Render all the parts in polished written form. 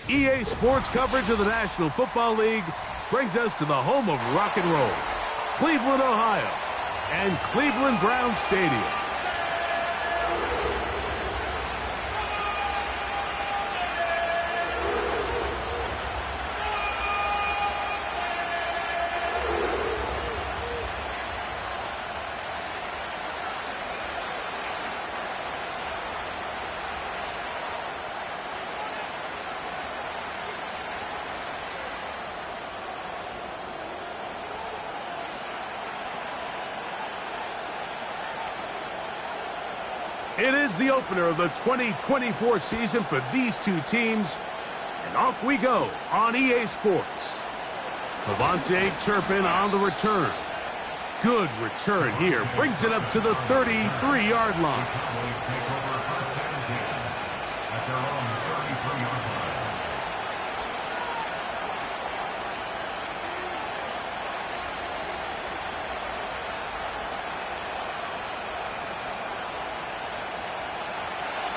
EA Sports coverage of the National Football League brings us to the home of rock and roll, Cleveland, Ohio, and Cleveland Browns Stadium. It is the opener of the 2024 season for these two teams, and off we go on EA Sports. Cavante Turpin on the return. Good return here. Brings it up to the 33-yard line.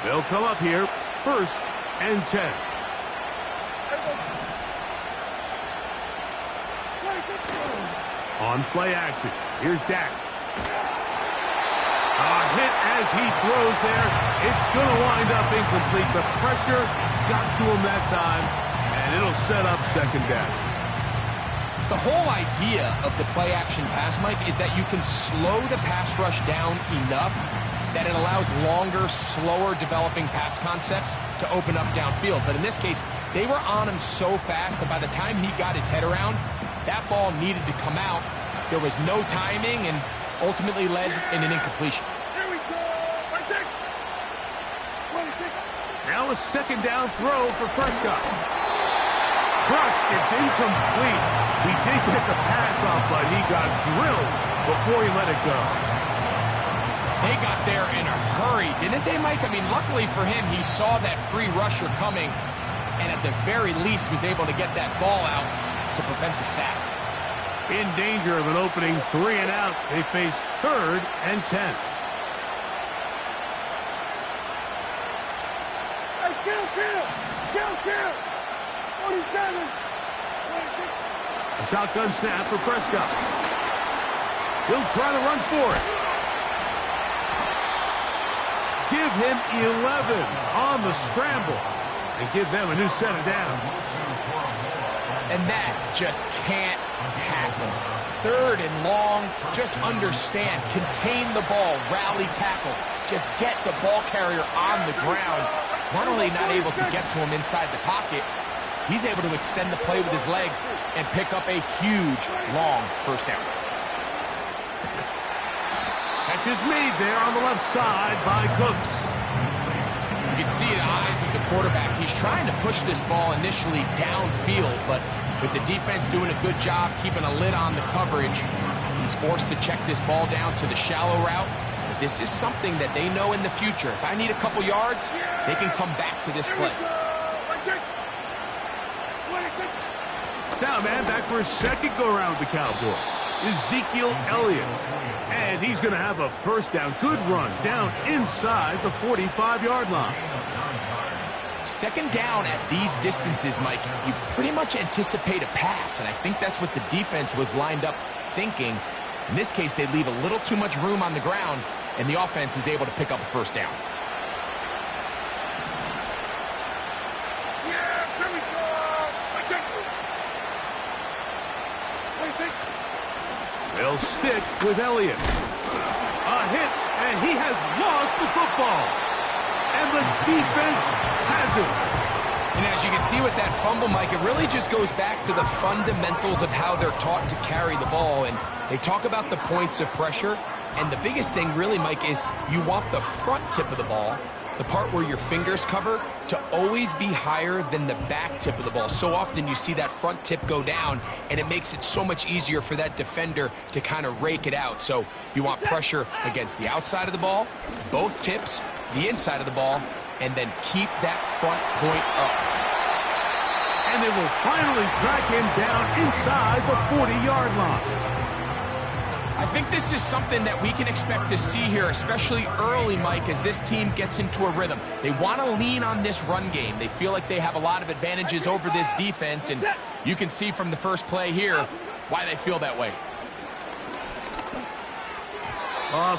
They'll come up here, 1st and 10. On play action, here's Dak. A hit as he throws there. It's going to wind up incomplete. The pressure got to him that time, and it'll set up 2nd down. The whole idea of the play action pass, Mike, is that you can slow the pass rush down enough that it allows longer, slower developing pass concepts to open up downfield. But in this case, they were on him so fast that by the time he got his head around, that ball needed to come out. There was no timing and ultimately led in an incompletion. Now a 2nd down throw for Prescott. Crushed, it's incomplete. He did get the pass off, but he got drilled before he let it go. They got there in a hurry, didn't they, Mike? I mean, luckily for him, he saw that free rusher coming and at the very least was able to get that ball out to prevent the sack. In danger of an opening 3 and out, they face 3rd and 10. Hey, kill! 47! A shotgun snap for Prescott. He'll try to run for it. Give him 11 on the scramble and give them a new set of downs. And that just can't happen. 3rd and long, just understand, contain the ball, rally tackle, just get the ball carrier on the ground. Not only not able to get to him inside the pocket, he's able to extend the play with his legs and pick up a huge, long 1st down. Catch is made there on the left side by Cooks. You can see the eyes of the quarterback. He's trying to push this ball initially downfield, but with the defense doing a good job keeping a lid on the coverage, he's forced to check this ball down to the shallow route. But this is something that they know in the future. If I need a couple yards, they can come back to this play. Now, man, back for a 2nd go-around with the Cowboys. Ezekiel Elliott. And he's going to have a 1st down. Good run down inside the 45-yard line. 2nd down at these distances, Mike, you pretty much anticipate a pass, and I think that's what the defense was lined up thinking. In this case, they leave a little too much room on the ground, and the offense is able to pick up a 1st down. They'll stick with Elliott. A hit, and he has lost the football. And the defense has it. And as you can see with that fumble, Mike, it really just goes back to the fundamentals of how they're taught to carry the ball. And they talk about the points of pressure. And the biggest thing really, Mike, is you want the front tip of the ball, the part where your fingers cover, to always be higher than the back tip of the ball. So often you see that front tip go down, and it makes it so much easier for that defender to kind of rake it out. So you want pressure against the outside of the ball, both tips, the inside of the ball, and then keep that front point up. And they will finally track him down inside the 40-yard line. I think this is something that we can expect to see here, especially early, Mike, as this team gets into a rhythm. They want to lean on this run game. They feel like they have a lot of advantages over this defense, and you can see from the first play here why they feel that way.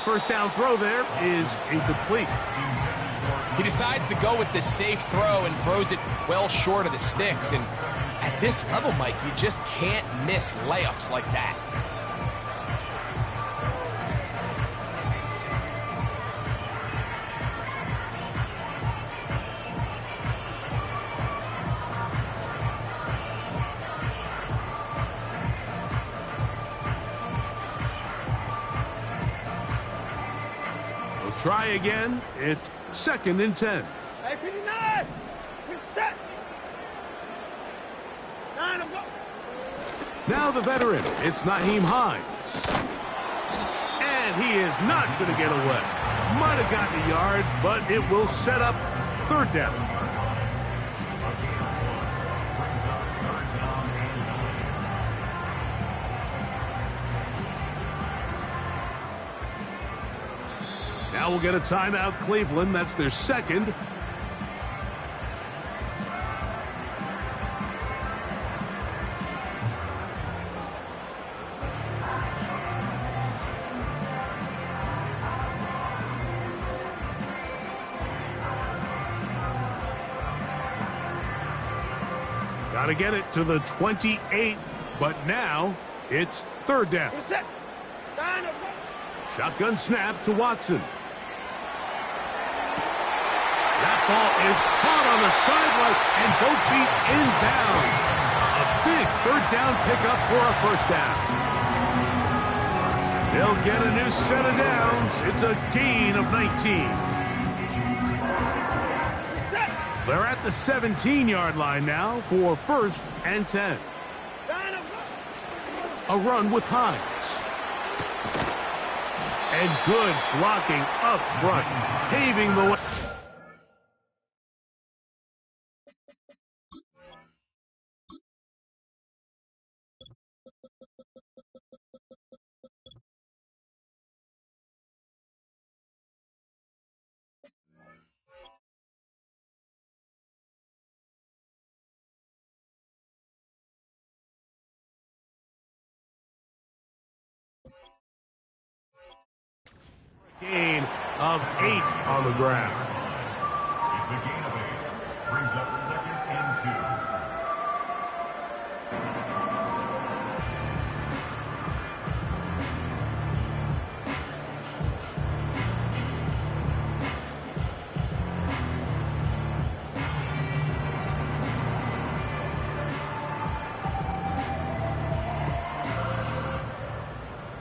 First down throw there is incomplete. He decides to go with the safe throw and throws it well short of the sticks. And at this level, Mike, you just can't miss layups like that. We'll try again. It's 2nd and 10. Hey, 59! We're set! 9 of them. Now the veteran, it's Nyheim Hines. And he is not going to get away. Might have gotten a yard, but it will set up 3rd down. Now we'll get a timeout, Cleveland. That's their 2nd. Got to get it to the 28, but now it's 3rd down. We're set! 9 of them. Shotgun snap to Watson. That ball is caught on the sideline and both feet inbounds. A big 3rd down pickup for a 1st down. They'll get a new set of downs. It's a gain of 19. They're at the 17-yard line now for 1st and 10. A run with Hines. And good blocking up front, paving the way. Gain of 8 on the ground. It's a gain of 8. Brings up 2nd and 2.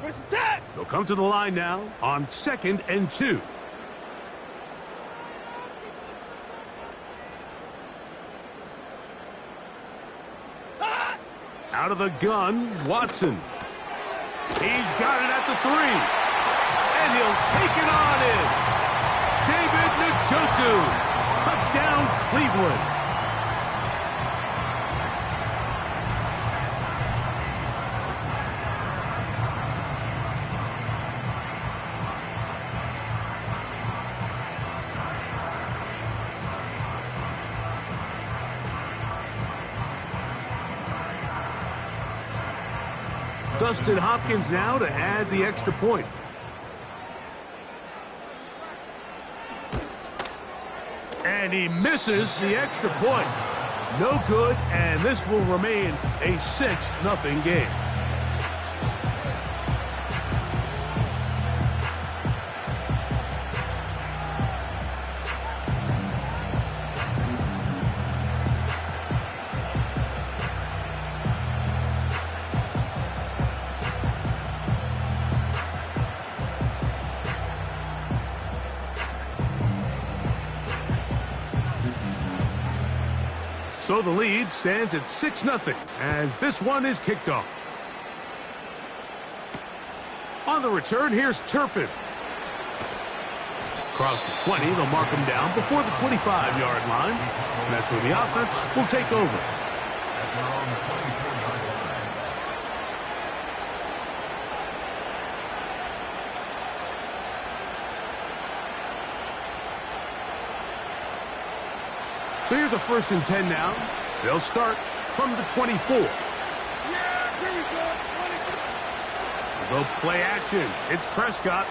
Where's the tag? They'll come to the line now on 2nd and 2. Out of the gun, Watson. He's got it at the 3. And he'll take it on in. David Njoku. Touchdown, Cleveland. Dustin Hopkins now to add the extra point. And he misses the extra point. No good, and this will remain a 6-0 game. So the lead stands at 6-0 as this one is kicked off. On the return, here's Turpin. Across the 20, they'll mark him down before the 25-yard line. And that's where the offense will take over. So here's a 1st and 10 now. They'll start from the 24. Yeah, here we go. They'll play action. It's Prescott.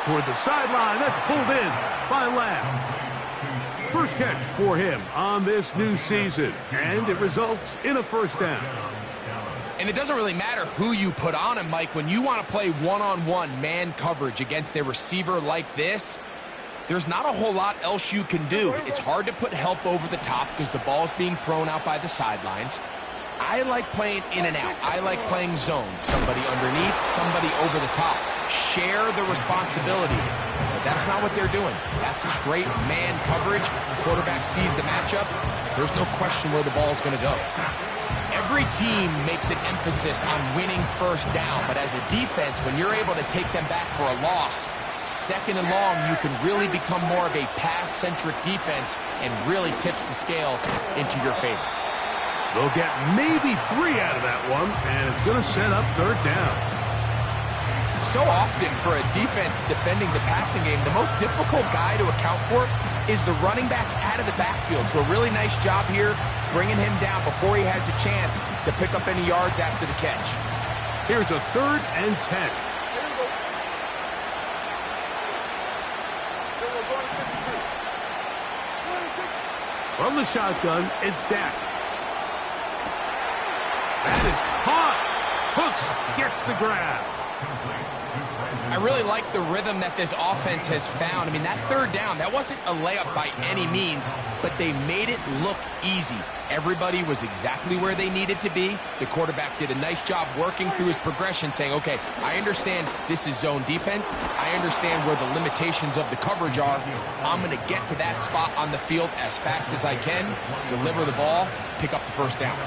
Toward the sideline. That's pulled in by Lamb. First catch for him on this new season. And it results in a 1st down. And it doesn't really matter who you put on him, Mike. When you want to play one-on-one man coverage against a receiver like this, there's not a whole lot else you can do. It's hard to put help over the top because the ball's being thrown out by the sidelines. I like playing in and out. I like playing zones. Somebody underneath, somebody over the top. Share the responsibility. But that's not what they're doing. That's straight man coverage. The quarterback sees the matchup. There's no question where the ball's going to go. Every team makes an emphasis on winning 1st down, but as a defense, when you're able to take them back for a loss, 2nd and long, you can really become more of a pass-centric defense and really tips the scales into your favor. They'll get maybe 3 out of that one, and it's going to set up 3rd down. So often for a defense defending the passing game, the most difficult guy to account for is the running back out of the backfield. So a really nice job here bringing him down before he has a chance to pick up any yards after the catch. Here's a 3rd and 10. From the shotgun, it's Dak. That is caught. Hooks gets the grab. I really like the rhythm that this offense has found. I mean, that 3rd down, that wasn't a layup by any means, but they made it look easy. Everybody was exactly where they needed to be. The quarterback did a nice job working through his progression, saying, okay, I understand this is zone defense. I understand where the limitations of the coverage are. I'm going to get to that spot on the field as fast as I can, deliver the ball, pick up the 1st down.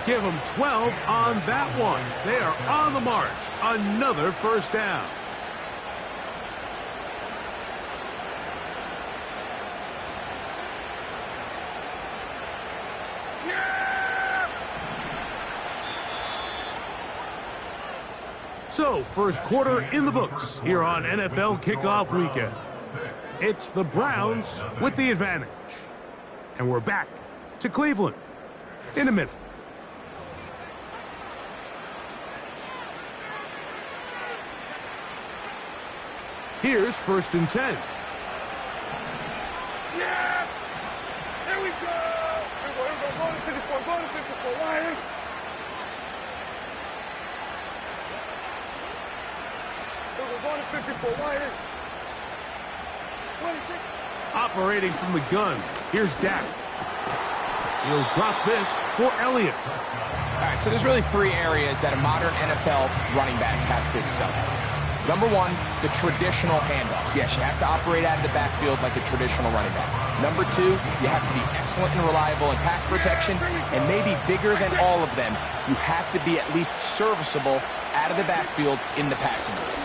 Give them 12 on that one. They are on the march. Another 1st down. So, 1st quarter in the books here on NFL Kickoff Weekend. It's the Browns with the advantage. And we're back to Cleveland in a minute. Here's 1st and 10. Yeah! Here we go! Here we go. Go to 54. Go to 54. Why? Go to 54. Why? 26. Operating from the gun. Here's Dak. He'll drop this for Elliott. All right, so there's really 3 areas that a modern NFL running back has to excel at. Number 1, the traditional handoffs. Yes, you have to operate out of the backfield like a traditional running back. Number 2, you have to be excellent and reliable in pass protection, and maybe bigger than all of them, you have to be at least serviceable out of the backfield in the passing game.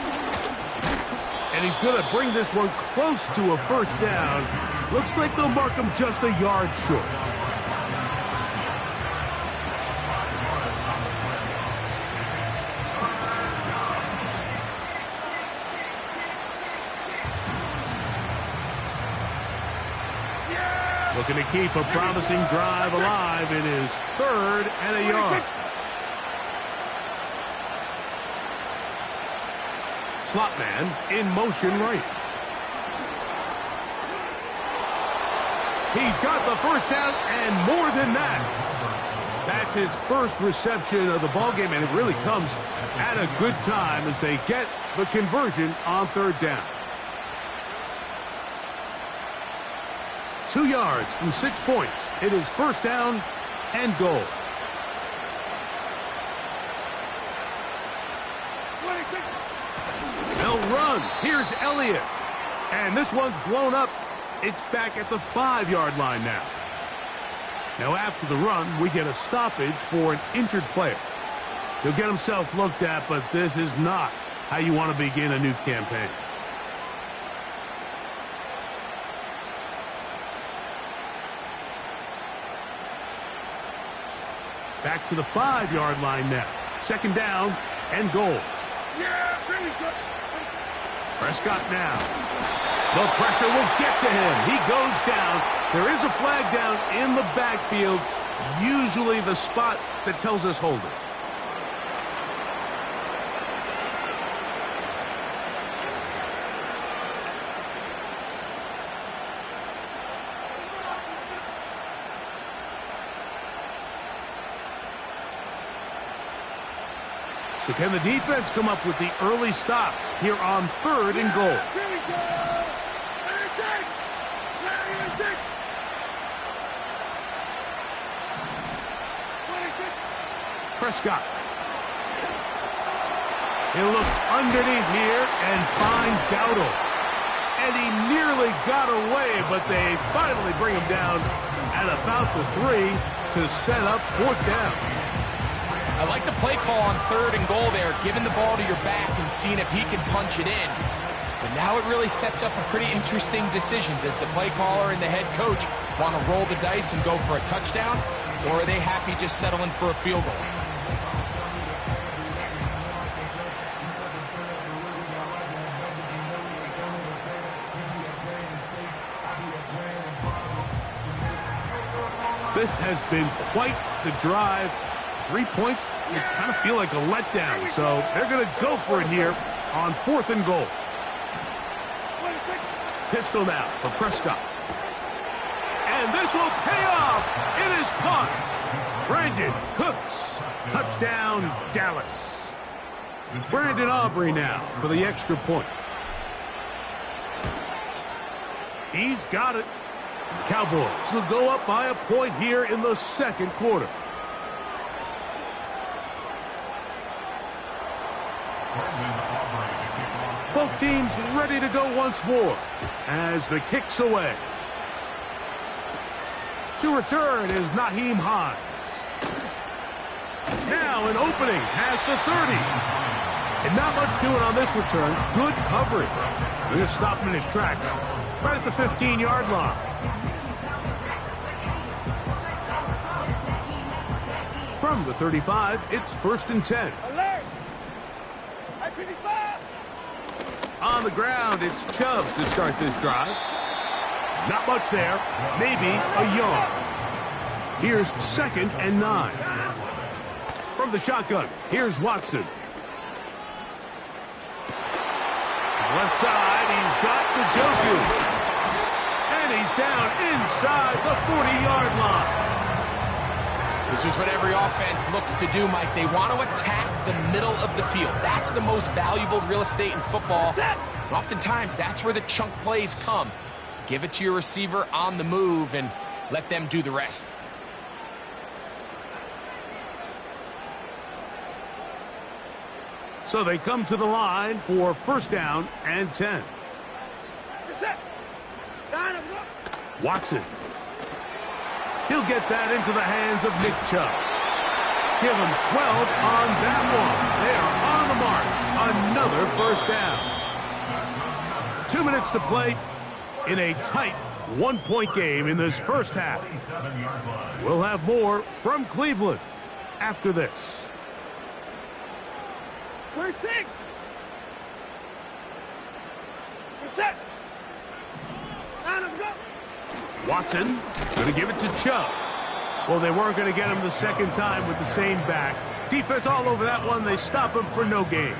And he's going to bring this one close to a 1st down. Looks like they'll mark him just a yard short. Looking to keep a promising drive alive. It is 3rd and a yard. Slot man in motion right. He's got the 1st down and more than that. That's his 1st reception of the ballgame, and it really comes at a good time as they get the conversion on 3rd down. 2 yards from 6 points. It is 1st down and goal. They'll run. Here's Elliott. And this one's blown up. It's back at the 5-yard line now. Now after the run, we get a stoppage for an injured player. He'll get himself looked at, but this is not how you want to begin a new campaign. Back to the 5-yard line now. 2nd down and goal. Yeah, really good. Prescott now. The pressure will get to him. He goes down. There is a flag down in the backfield, usually the spot that tells us hold it. So can the defense come up with the early stop here on 3rd and goal? Here we go. Prescott. He'll look underneath here and find Dowdle. And he nearly got away, but they finally bring him down at about the 3 to set up 4th down. I like the play call on 3rd and goal there, giving the ball to your back and seeing if he can punch it in. But now it really sets up a pretty interesting decision. Does the play caller and the head coach want to roll the dice and go for a touchdown, or are they happy just settling for a field goal? This has been quite the drive. 3 points, you kind of feel like a letdown. So they're going to go for it here on 4th and goal. Pistol now for Prescott. And this will pay off. It is caught. Brandon Cooks. Touchdown, Dallas. Brandon Aubrey now for the extra point. He's got it. The Cowboys will go up by a point here in the 2nd quarter. Both teams ready to go once more as the kick's away. To return is Naheem Hines. Now an opening past the 30. And not much doing on this return. Good coverage. They're going to stop him in his tracks. Right at the 15-yard line. From the 35, it's 1st and 10. Alert! At 25! On the ground, it's Chubb to start this drive. Not much there. Maybe a yard. Here's 2nd and 9. From the shotgun, here's Watson. Left side, he's got Njoku. And he's down inside the 40-yard line. This is what every offense looks to do, Mike. They want to attack the middle of the field. That's the most valuable real estate in football. And oftentimes, that's where the chunk plays come. Give it to your receiver on the move and let them do the rest. So they come to the line for 1st down and 10. Watson. He'll get that into the hands of Nick Chubb. Give him 12 on that one. They are on the march. Another 1st down. 2 minutes to play in a tight 1-point game in this 1st half. We'll have more from Cleveland after this. 26! We're set! Line up, go! Watson going to give it to Chubb. Well, they weren't going to get him the 2nd time with the same back. Defense all over that one. They stop him for no gain.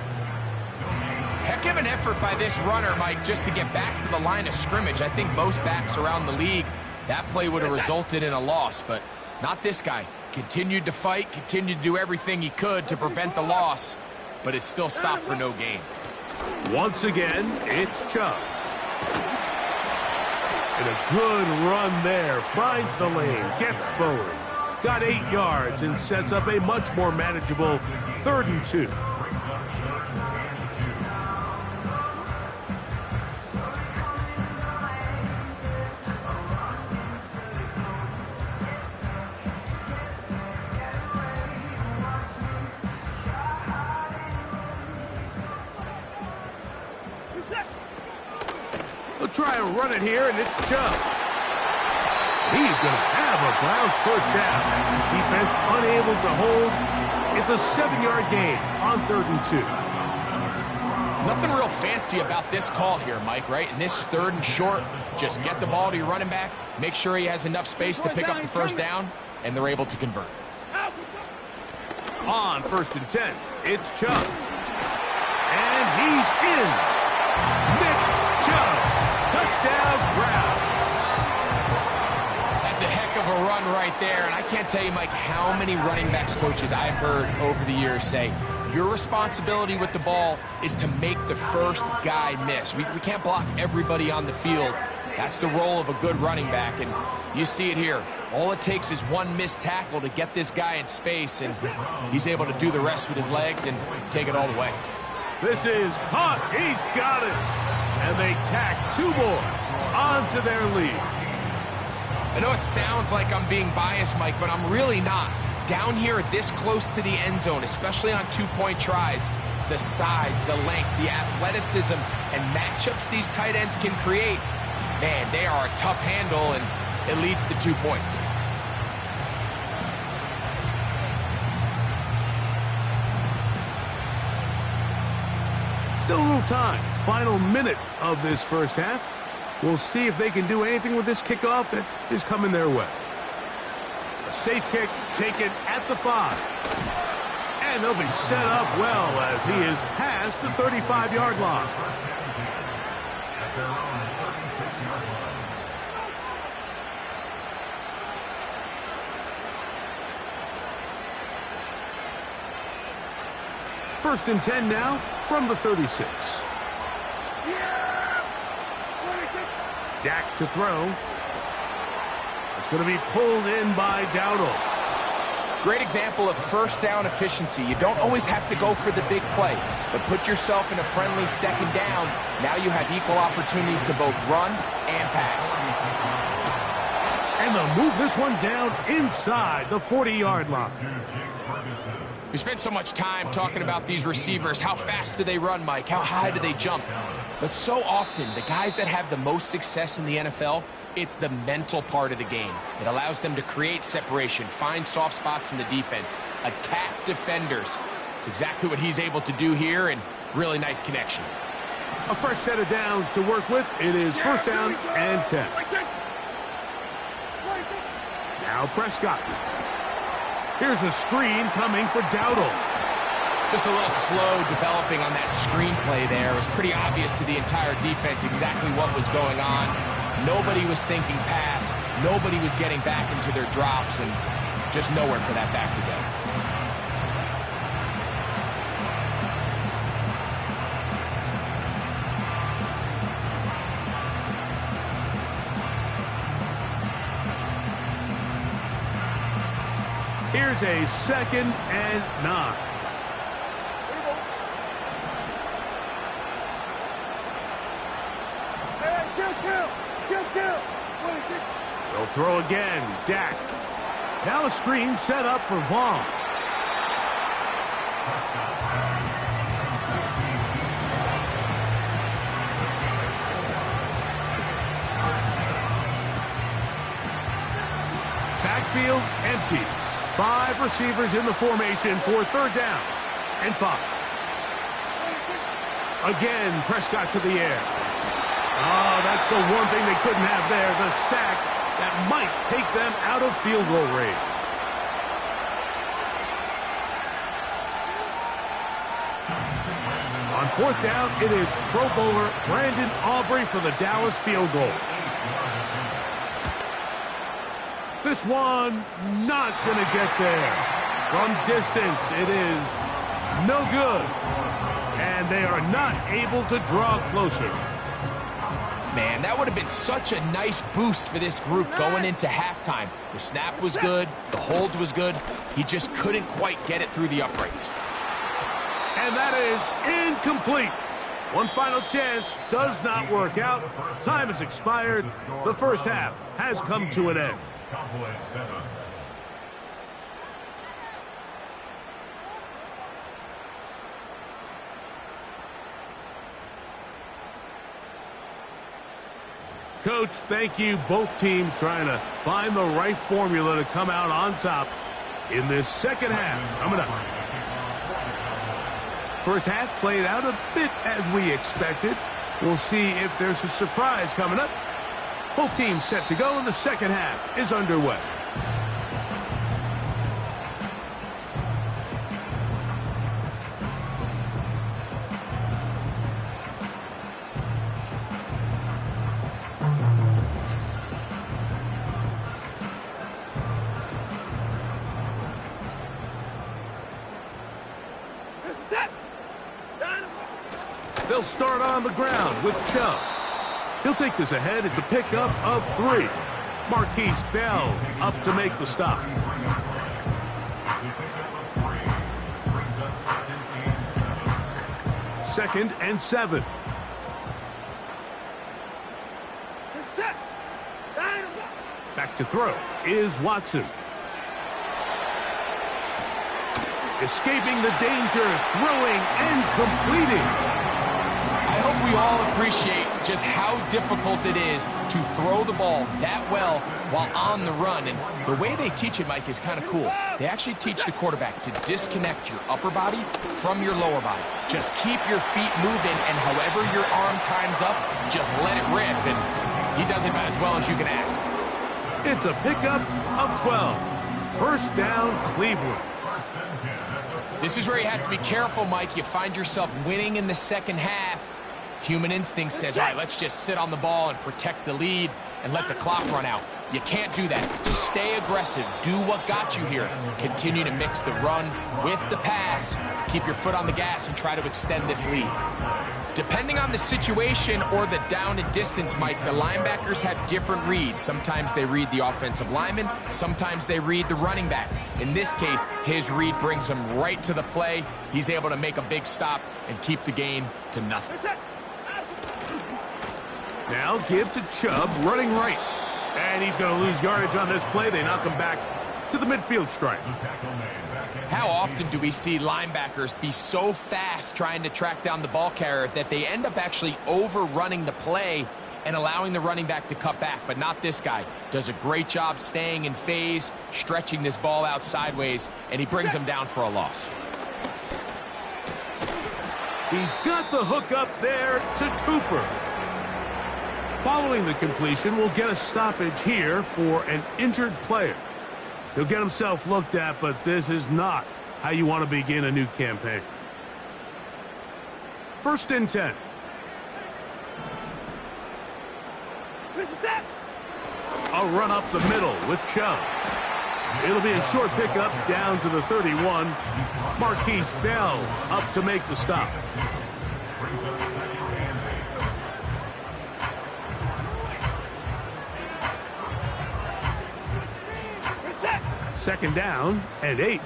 Heck of an effort by this runner, Mike, just to get back to the line of scrimmage. I think most backs around the league, that play would have resulted in a loss, but not this guy. Continued to fight, continued to do everything he could to prevent the loss, but it still stopped for no gain. Once again, it's Chubb. And a good run there. Finds the lane, gets forward. Got 8 yards and sets up a much more manageable 3rd and 2. They'll try and run it here, and it's Chubb. He's going to have a Browns 1st down. His defense unable to hold. It's a 7-yard gain on 3rd and 2. Nothing real fancy about this call here, Mike, right? In this 3rd and short, just get the ball to your running back, make sure he has enough space to pick up the first down, and they're able to convert. On 1st and 10, it's Chubb. And he's in. Nick Chubb. Touchdown, Browns. That's a heck of a run right there. And I can't tell you, Mike, how many running backs coaches I've heard over the years say, your responsibility with the ball is to make the first guy miss. We can't block everybody on the field. That's the role of a good running back, and you see it here. All it takes is one missed tackle to get this guy in space, and he's able to do the rest with his legs and take it all the way. This is caught. He's got it. And they tack 2 more onto their lead. I know it sounds like I'm being biased, Mike, but I'm really not. Down here this close to the end zone, especially on 2-point tries, the size, the length, the athleticism, and matchups these tight ends can create, man, they are a tough handle, and it leads to 2 points. Still a little time. Final minute of this first half. We'll see if they can do anything with this kickoff that is coming their way. A safe kick taken at the 5. And they'll be set up well as he is past the 35-yard line. At their own 36-yard line. First and 10 now from the 36. Dak to throw. It's going to be pulled in by Dowdle. Great example of first down efficiency. You don't always have to go for the big play, but put yourself in a friendly 2nd down. Now you have equal opportunity to both run and pass. And they'll move this one down inside the 40-yard line. We spent so much time talking about these receivers. How fast do they run, Mike? How high do they jump? But so often, the guys that have the most success in the NFL, it's the mental part of the game. It allows them to create separation, find soft spots in the defense, attack defenders. It's exactly what he's able to do here, and really nice connection. A fresh set of downs to work with. It is first down and 10. Now Prescott. Here's a screen coming for Dowdle. Just a little slow developing on that screenplay there. It was pretty obvious to the entire defense exactly what was going on. Nobody was thinking pass. Nobody was getting back into their drops, and just nowhere for that back to go. Here's a 2nd and 9. They'll throw again. Dak. Now a screen set up for Vaughn. Backfield empties. 5 receivers in the formation for 3rd down and 5. Again, Prescott to the air. Oh, that's the one thing they couldn't have there, the sack that might take them out of field goal range. On 4th down, it is Pro Bowler Brandon Aubrey for the Dallas field goal. This one not going to get there. From distance, it is no good. And they are not able to draw closer. Man, that would have been such a nice boost for this group going into halftime. The snap was good. The hold was good. He just couldn't quite get it through the uprights. And that is incomplete. One final chance does not work out. Time has expired. The first half has come to an end. Coach, thank you. Both teams trying to find the right formula to come out on top in this second half. Coming up. First half played out a bit as we expected. We'll see if there's a surprise coming up. Both teams set to go, and the second half is underway. This is it. They'll start on the ground with Chubb. He'll take this ahead. It's a pickup of 3. Marquise Bell up to make the stop. Second and 7. Back to throw is Watson. Escaping the danger, throwing and completing. I hope we all appreciate just how difficult it is to throw the ball that well while on the run. And the way they teach it, Mike, is kind of cool. They actually teach the quarterback to disconnect your upper body from your lower body. Just keep your feet moving, and however your arm times up, just let it rip. And he does it about as well as you can ask. It's a pickup of 12. First down, Cleveland. This is where you have to be careful, Mike. You find yourself winning in the second half. Human instinct says, all right, let's just sit on the ball and protect the lead and let the clock run out. You can't do that. Stay aggressive. Do what got you here. Continue to mix the run with the pass. Keep your foot on the gas and try to extend this lead. Depending on the situation or the down and distance, Mike, the linebackers have different reads. Sometimes they read the offensive lineman. Sometimes they read the running back. In this case, his read brings him right to the play. He's able to make a big stop and keep the game to nothing. Now give to Chubb, running right. And he's going to lose yardage on this play. They knock him back to the midfield stripe. How often do we see linebackers be so fast trying to track down the ball carrier that they end up actually overrunning the play and allowing the running back to cut back? But not this guy. Does a great job staying in phase, stretching this ball out sideways, and he brings him down for a loss. He's got the hook up there to Cooper. Following the completion, we'll get a stoppage here for an injured player. He'll get himself looked at, but this is not how you want to begin a new campaign. First and 10. A run up the middle with Chubb. It'll be a short pickup down to the 31. Marquise Bell up to make the stop. Second down and 8.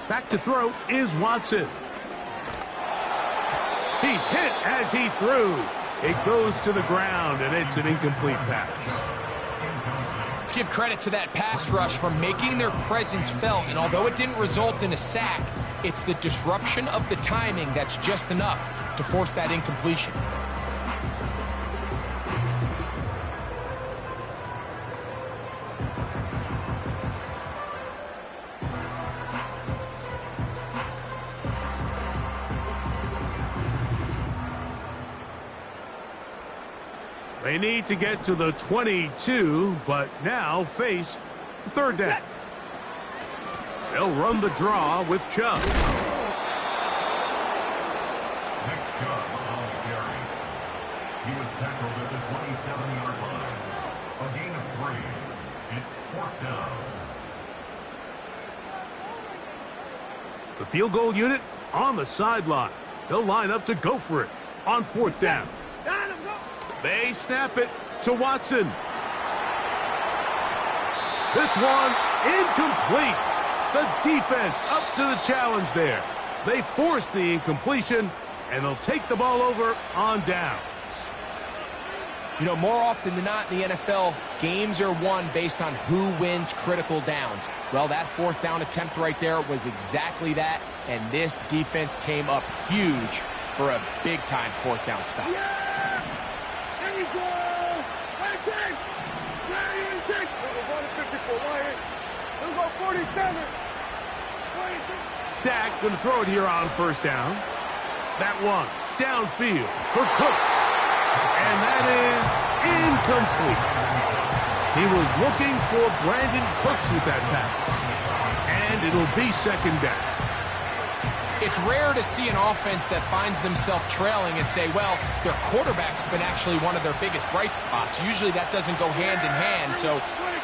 Back to throw is Watson. He's hit as he threw. It goes to the ground, and it's an incomplete pass. Let's give credit to that pass rush for making their presence felt, and although it didn't result in a sack, it's the disruption of the timing that's just enough to force that incompletion. They need to get to the 22, but now face third down. They'll run the draw with Chubb. Nick Chubb on the carry. He was tackled at the 27-yard line. A gain of 3. It's 4th down. The field goal unit on the sideline. They'll line up to go for it on 4th down. They snap it to Watson. This one incomplete. The defense up to the challenge there. They force the incompletion, and they'll take the ball over on downs. You know, more often than not in the NFL, games are won based on who wins critical downs. Well, that 4th down attempt right there was exactly that, and this defense came up huge for a big-time 4th down stop. There you go! Where you take? Where you take? We're going to 54 right here. Let's go 47. Dak going to throw it here on first down. That one downfield for Cooks. And that is incomplete. He was looking for Brandon Cooks with that pass. And it'll be second down. It's rare to see an offense that finds themselves trailing and say, well, their quarterback's been actually one of their biggest bright spots. Usually that doesn't go hand in hand, so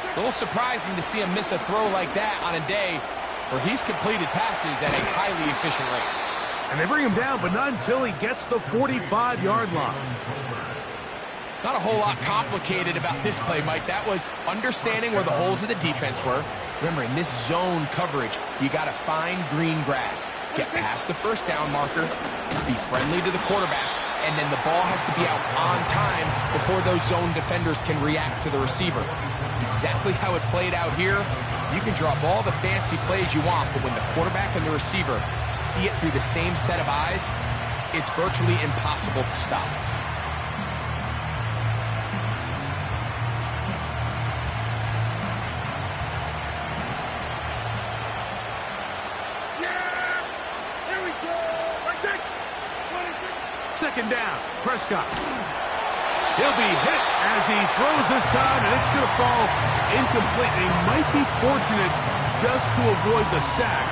it's a little surprising to see him miss a throw like that on a day where he's completed passes at a highly efficient rate. And they bring him down, but not until he gets the 45-yard line. Not a whole lot complicated about this play, Mike. That was understanding where the holes of the defense were. Remember, in this zone coverage, you got to find green grass. Get past the first down marker, be friendly to the quarterback, and then the ball has to be out on time before those zone defenders can react to the receiver. It's exactly how it played out here. You can draw up all the fancy plays you want, but when the quarterback and the receiver see it through the same set of eyes, it's virtually impossible to stop. Second down, Prescott. He'll be hit as he throws this time, and it's going to fall incomplete. He might be fortunate just to avoid the sack,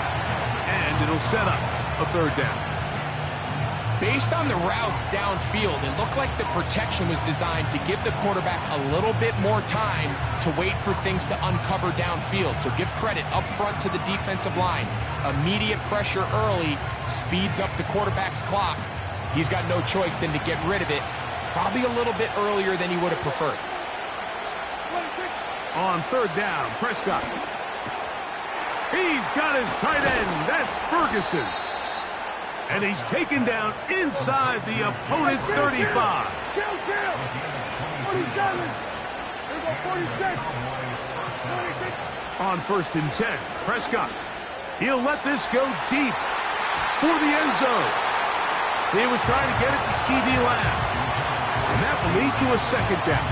and it'll set up a third down. Based on the routes downfield, it looked like the protection was designed to give the quarterback a little bit more time to wait for things to uncover downfield. So give credit up front to the defensive line. Immediate pressure early speeds up the quarterback's clock. He's got no choice than to get rid of it, probably a little bit earlier than he would have preferred. On third down, Prescott. He's got his tight end. That's Ferguson. And he's taken down inside the opponent's 35. Kill! 47. Here go 46. 46. On first and 10, Prescott. He'll let this go deep for the end zone. He was trying to get it to C.D. Lamb. And that will lead to a second down.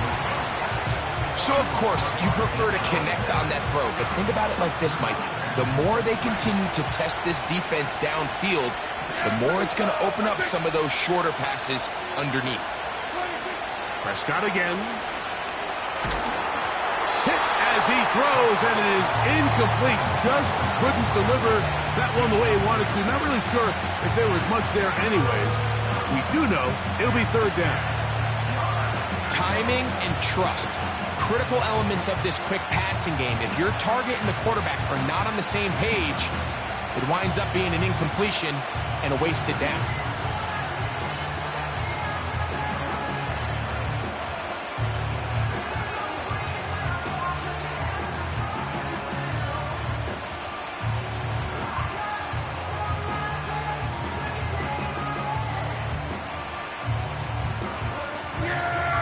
So, of course, you prefer to connect on that throw, but think about it like this, Mike. The more they continue to test this defense downfield, the more it's going to open up some of those shorter passes underneath. Prescott again. Hit as he throws, and it is incomplete. Just couldn't deliver that one the way he wanted to. Not really sure if there was much there anyways. We do know it'll be third down. Timing and trust. Critical elements of this quick passing game. If your target and the quarterback are not on the same page, it winds up being an incompletion and a wasted down.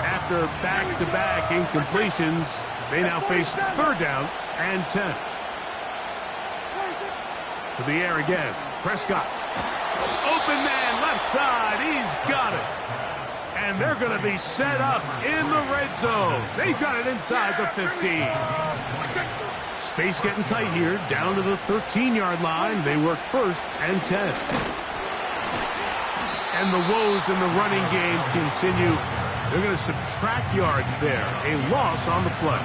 After back-to-back incompletions, they now face third down and 10. To the air again. Prescott. Open man, left side. He's got it. And they're going to be set up in the red zone. They've got it inside the 15. Space getting tight here. Down to the 13-yard line. They work first and 10. And the woes in the running game continue. They're going to subtract yards there. A loss on the play.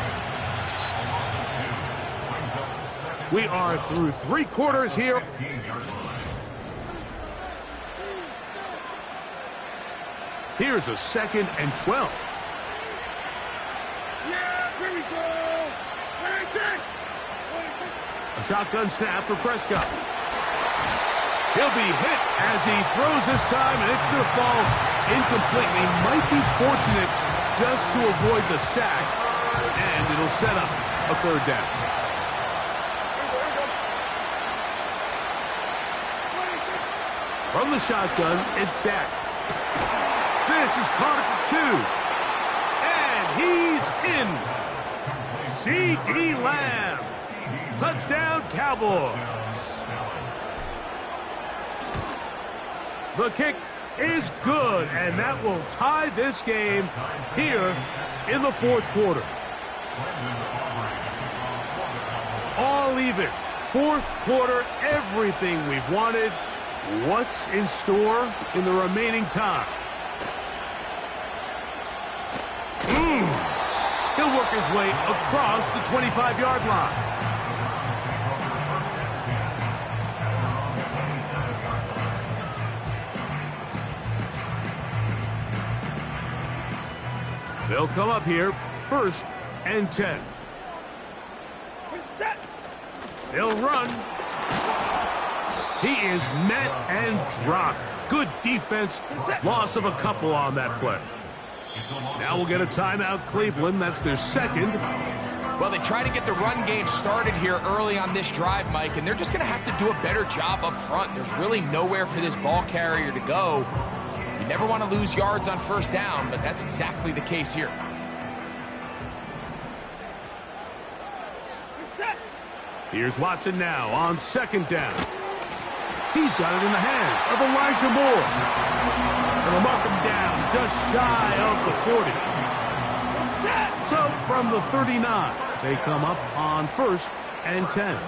We are through 3 quarters here. Here's a second and 12. Yeah, here we go. 26. A shotgun snap for Prescott. He'll be hit as he throws this time, and it's going to fall incomplete. He might be fortunate just to avoid the sack, and it'll set up a third down. From the shotgun, it's Dak. This is Carter for 2. And he's in. C.D. Lamb. Touchdown, Cowboys. The kick is good, and that will tie this game here in the fourth quarter. All even, fourth quarter, everything we've wanted. What's in store in the remaining time? He'll work his way across the 25-yard line. They'll come up here, 1st and 10. Reset. They'll run. He is met and dropped. Good defense. Loss of a couple on that play. Now we'll get a timeout, Cleveland. That's their second. Well, they try to get the run game started here early on this drive, Mike, and they're just going to have to do a better job up front. There's really nowhere for this ball carrier to go. You never want to lose yards on 1st down, but that's exactly the case here. Here's Watson now on 2nd down. He's got it in the hands of Elijah Moore. And they'll mark him down just shy of the 40. So from the 39, they come up on 1st and 10.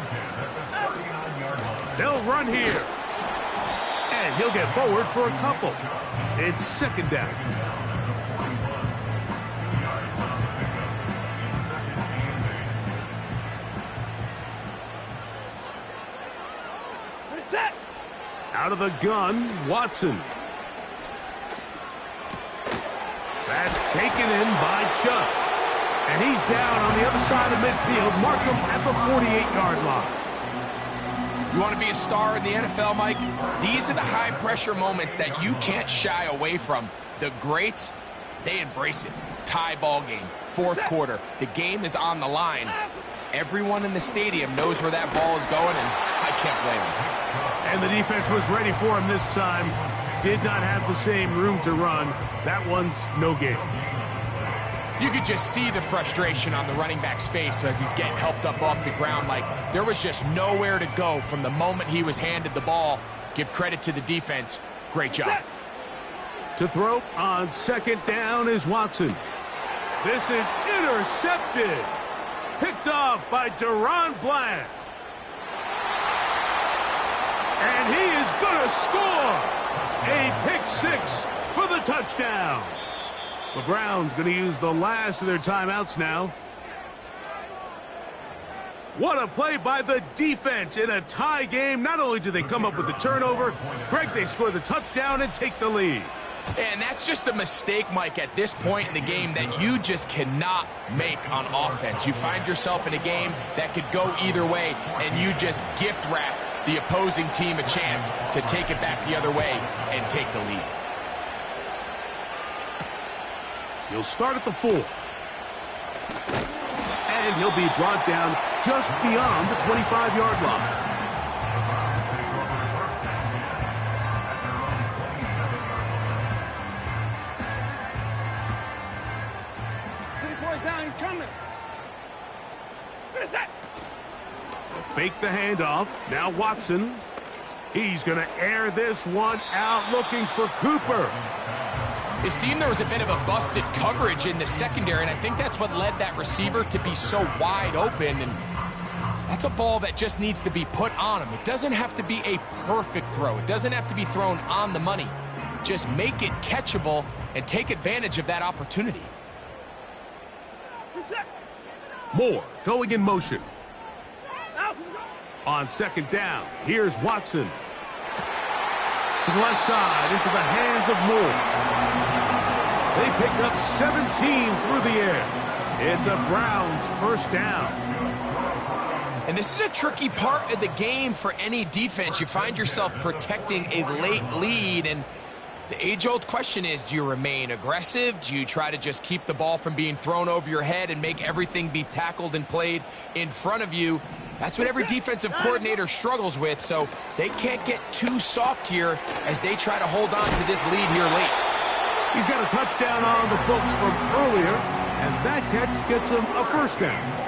They'll run here. And he'll get forward for a couple. It's 2nd down. Out of the gun, Watson. That's taken in by Chubb. And he's down on the other side of midfield. Mark him at the 48-yard line. You want to be a star in the NFL, Mike? These are the high-pressure moments that you can't shy away from. The greats, they embrace it. Tie ball game, 4th quarter. The game is on the line. Everyone in the stadium knows where that ball is going, and I can't blame them. And the defense was ready for him this time. Did not have the same room to run. That one's no gain. You could just see the frustration on the running back's face as he's getting helped up off the ground. Like, there was just nowhere to go from the moment he was handed the ball. Give credit to the defense. Great job. To throw on 2nd down is Watson. This is intercepted. Picked off by Deron Bland. And he is going to score. A pick 6 for the touchdown. The Browns going to use the last of their timeouts now. What a play by the defense in a tie game. Not only do they come up with the turnover, Greg, they score the touchdown and take the lead. And that's just a mistake, Mike, at this point in the game that you just cannot make on offense. You find yourself in a game that could go either way, and you just gift-wrapped the opposing team a chance to take it back the other way and take the lead. He'll start at the 4. And he'll be brought down just beyond the 25-yard line. Down, coming. What is that? Fake the handoff. Now Watson. He's going to air this one out looking for Cooper. It seemed there was a bit of a busted coverage in the secondary, and I think that's what led that receiver to be so wide open. And that's a ball that just needs to be put on him. It doesn't have to be a perfect throw. It doesn't have to be thrown on the money. Just make it catchable and take advantage of that opportunity. Moore going in motion. On 2nd down, here's Watson. To the left side, into the hands of Moore. They pick up 17 through the air. It's a Browns 1st down. And this is a tricky part of the game for any defense. You find yourself protecting a late lead, and the age-old question is, do you remain aggressive? Do you try to just keep the ball from being thrown over your head and make everything be tackled and played in front of you? That's what every defensive coordinator struggles with, so they can't get too soft here as they try to hold on to this lead here late. He's got a touchdown on the books from earlier, and that catch gets him a 1st down.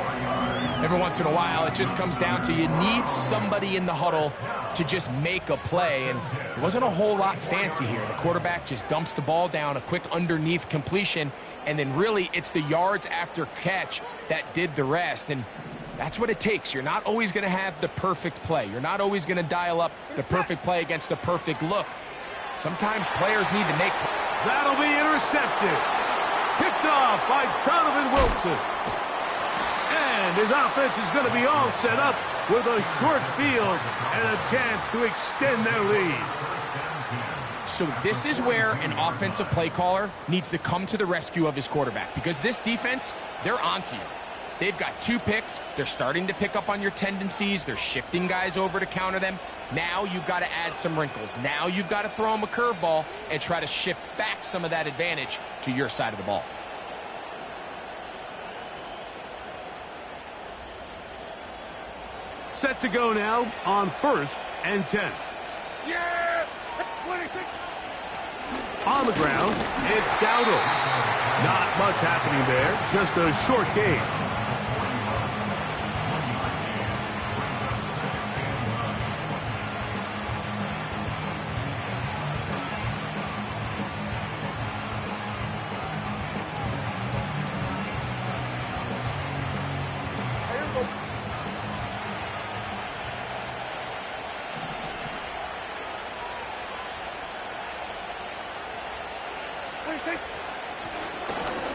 Every once in a while, it just comes down to you need somebody in the huddle to just make a play, and it wasn't a whole lot fancy here. The quarterback just dumps the ball down, a quick underneath completion, and then really it's the yards after catch that did the rest. And That's what it takes. You're not always going to have the perfect play. You're not always going to dial up the perfect play against the perfect look. Sometimes players need to make... That'll be intercepted. Picked off by Donovan Wilson. And his offense is going to be all set up with a short field and a chance to extend their lead. So this is where an offensive play caller needs to come to the rescue of his quarterback, because this defense, they're onto you. They've got 2 picks. They're starting to pick up on your tendencies. They're shifting guys over to counter them. Now you've got to add some wrinkles. Now you've got to throw them a curveball and try to shift back some of that advantage to your side of the ball. Set to go now on 1st and 10. Yeah! 26. On the ground, it's Dowdle. Not much happening there, just a short game.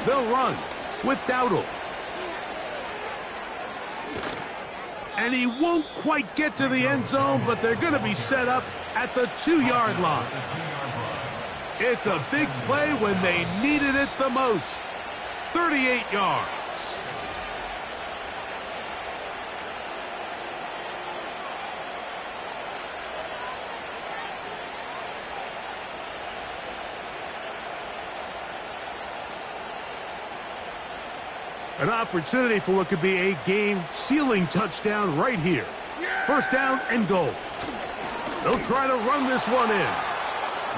They'll run with Dowdle. And he won't quite get to the end zone, but they're going to be set up at the 2-yard line. It's a big play when they needed it the most. 38 yards. An opportunity for what could be a game-sealing touchdown right here. First down and goal. They'll try to run this one in.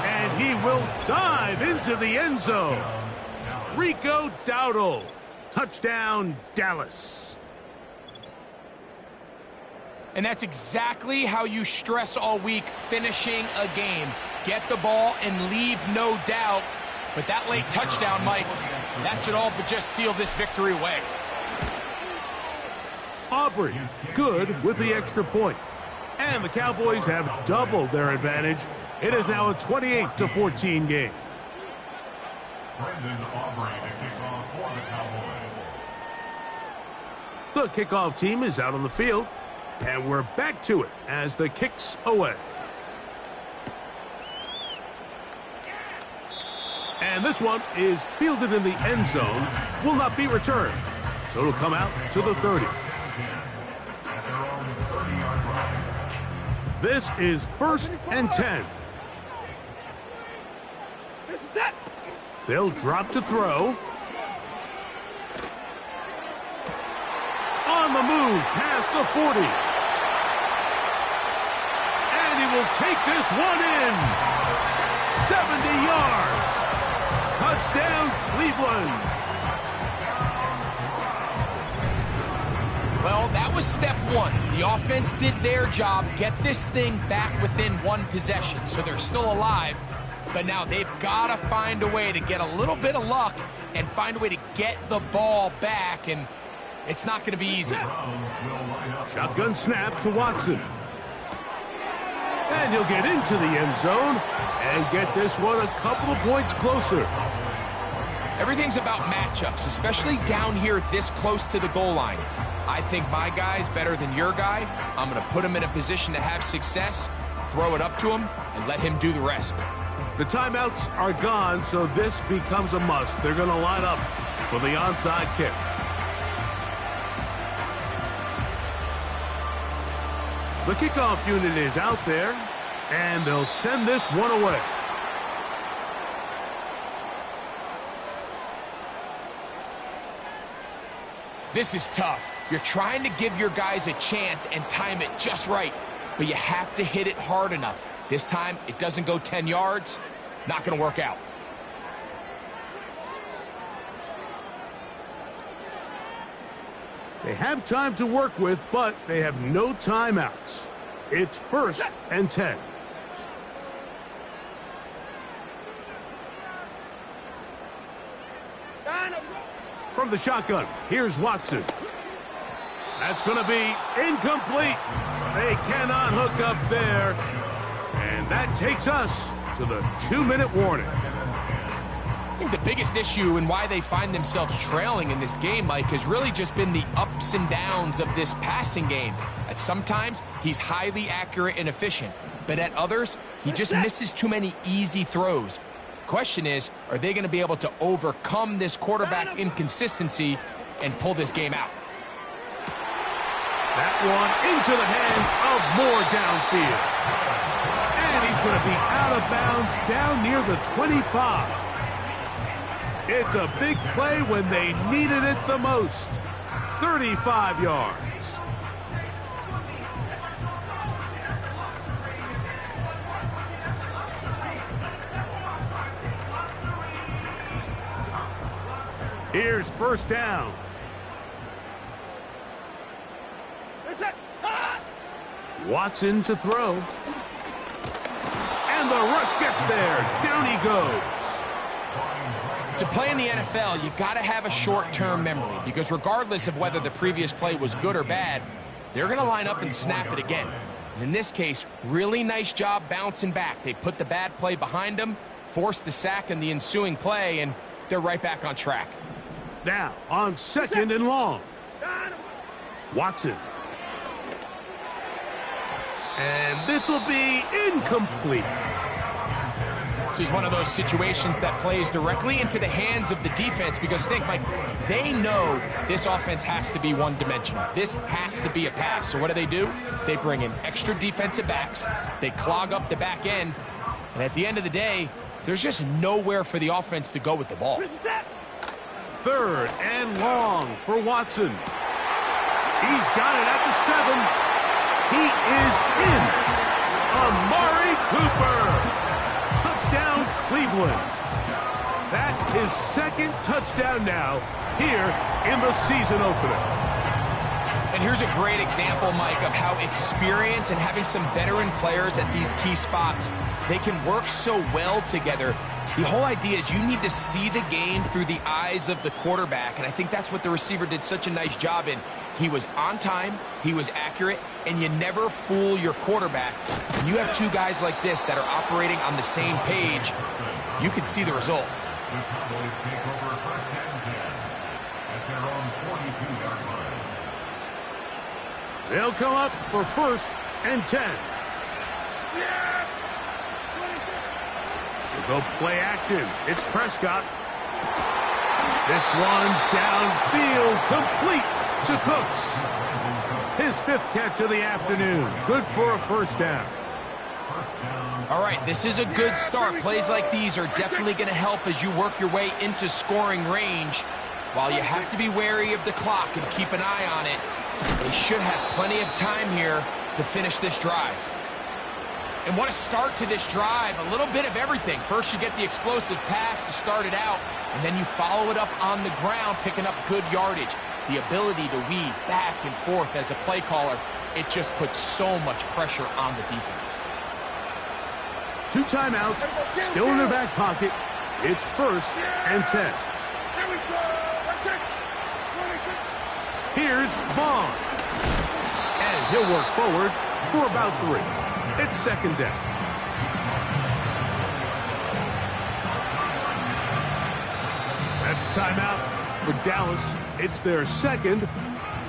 And he will dive into the end zone. Rico Dowdle. Touchdown, Dallas. And that's exactly how you stress all week, finishing a game. Get the ball and leave no doubt. But that late touchdown, Mike, that should all but just seal this victory away. Aubrey, good with the extra point. And the Cowboys have doubled their advantage. It is now a 28-14 game. Brendan Aubrey to kick off for the Cowboys. The kickoff team is out on the field. And we're back to it as the kick's away. And this one is fielded in the end zone, will not be returned. So it'll come out to the 30. This is 1st and 10. This is it. They'll drop to throw. On the move past the 40. And he will take this one in. 70 yards. Touchdown, Cleveland. Well, that was step 1. The offense did their job, get this thing back within 1 possession, so they're still alive. But now they've got to find a way to get a little bit of luck and find a way to get the ball back, and it's not going to be easy. Shotgun snap to Watson. And he'll get into the end zone and get this one a couple of points closer. Everything's about matchups, especially down here this close to the goal line. I think my guy's better than your guy. I'm going to put him in a position to have success, throw it up to him, and let him do the rest. The timeouts are gone, so this becomes a must. They're going to line up for the onside kick. The kickoff unit is out there, and they'll send this one away. This is tough. You're trying to give your guys a chance and time it just right, but you have to hit it hard enough. This time, it doesn't go 10 yards. Not going to work out. They have time to work with, but they have no timeouts. It's 1st and 10. From the shotgun, here's Watson. At That's going to be incomplete. They cannot hook up there. And that takes us to the 2-minute warning. I think the biggest issue and why they find themselves trailing in this game, Mike, has really just been the ups and downs of this passing game. At sometimes, he's highly accurate and efficient, but at others, he just misses too mmany easy throws. Question is, are they going to be able to overcome this quarterback inconsistency and pull this game out? That one into the hands of Moore downfield. And he's going to be out of bounds down near the 25. It's a big play when they needed it the most. 35 yards. Here's first down. Watson to throw. And the rush gets there. Down he goes. To play in the NFL, you got to have a short-term memory, because regardless of whether the previous play was good or bad, they're going to line up and snap it again. And in this case, really nice job bouncing back. They put the bad play behind them, forced the sack in the ensuing play, and they're right back on track. Now on second and long. Watson. And this will be incomplete. This is one of those situations that plays directly into the hands of the defense, because think, Mike, they know this offense has to be one-dimensional. This has to be a pass. So what do? They bring in extra defensive backs. They clog up the back end. And at the end of the day, there's just nowhere for the offense to go with the ball. Third and long for Watson. He's got it at the 7. He is in. Amari Cooper. Touchdown, Cleveland. That's his second touchdown now here in the season opener. And here's a great example, Mike, of how experience and having some veteran players at these key spots, they can work so well together. The whole idea is you need to see the game through the eyes of the quarterback, and I think that's what the receiver did such a nice job in. He was on time, he was accurate, and you never fool your quarterback. When you have two guys like this that are operating on the same page, you can see the result. The Cowboys take over first and 10 at their own 42-yard line. They'll come up for first and 10. They'll go play action. It's Prescott. This one downfield, complete to Cooks. His 5th catch of the afternoon. Good for a first down. All right, this is a good start. Plays like these are definitely going to help as you work your way into scoring range. While you have to be wary of the clock and keep an eye on it, they should have plenty of time here to finish this drive. And what a start to this drive. A little bit of everything. First, you get the explosive pass to start it out, and then you follow it up on the ground, picking up good yardage. The ability to weave back and forth as a play caller, it just puts so much pressure on the defense. 2 timeouts, still in their back pocket. It's first and 10. Here's Vaughn. And he'll work forward for about 3. It's second down. That's a timeout for Dallas. It's their second.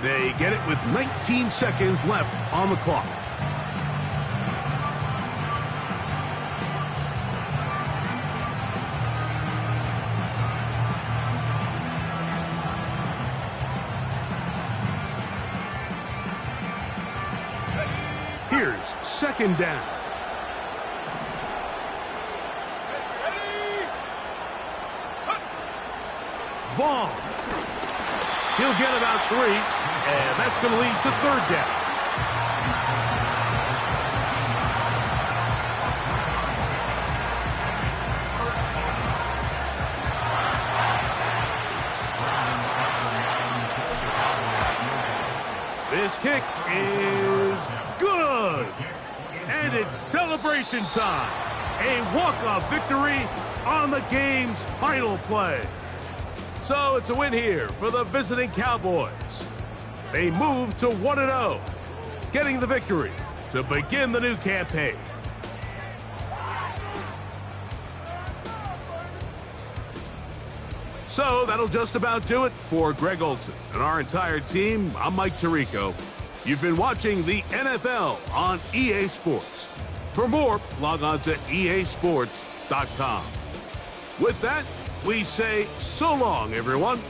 They get it with 19 seconds left on the clock. Here's second down. Vaughn. He'll get about 3, and that's going to lead to third down. This kick is good. And it's celebration time. A walk-off victory on the game's final play. So it's a win here for the visiting Cowboys. they move to 1-0, getting the victory to begin the new campaign. So that'll just about do it for Greg Olson and our entire team. I'm Mike Tirico. You've been watching the NFL on EA Sports. For more, log on to easports.com. With that, we say so long, everyone.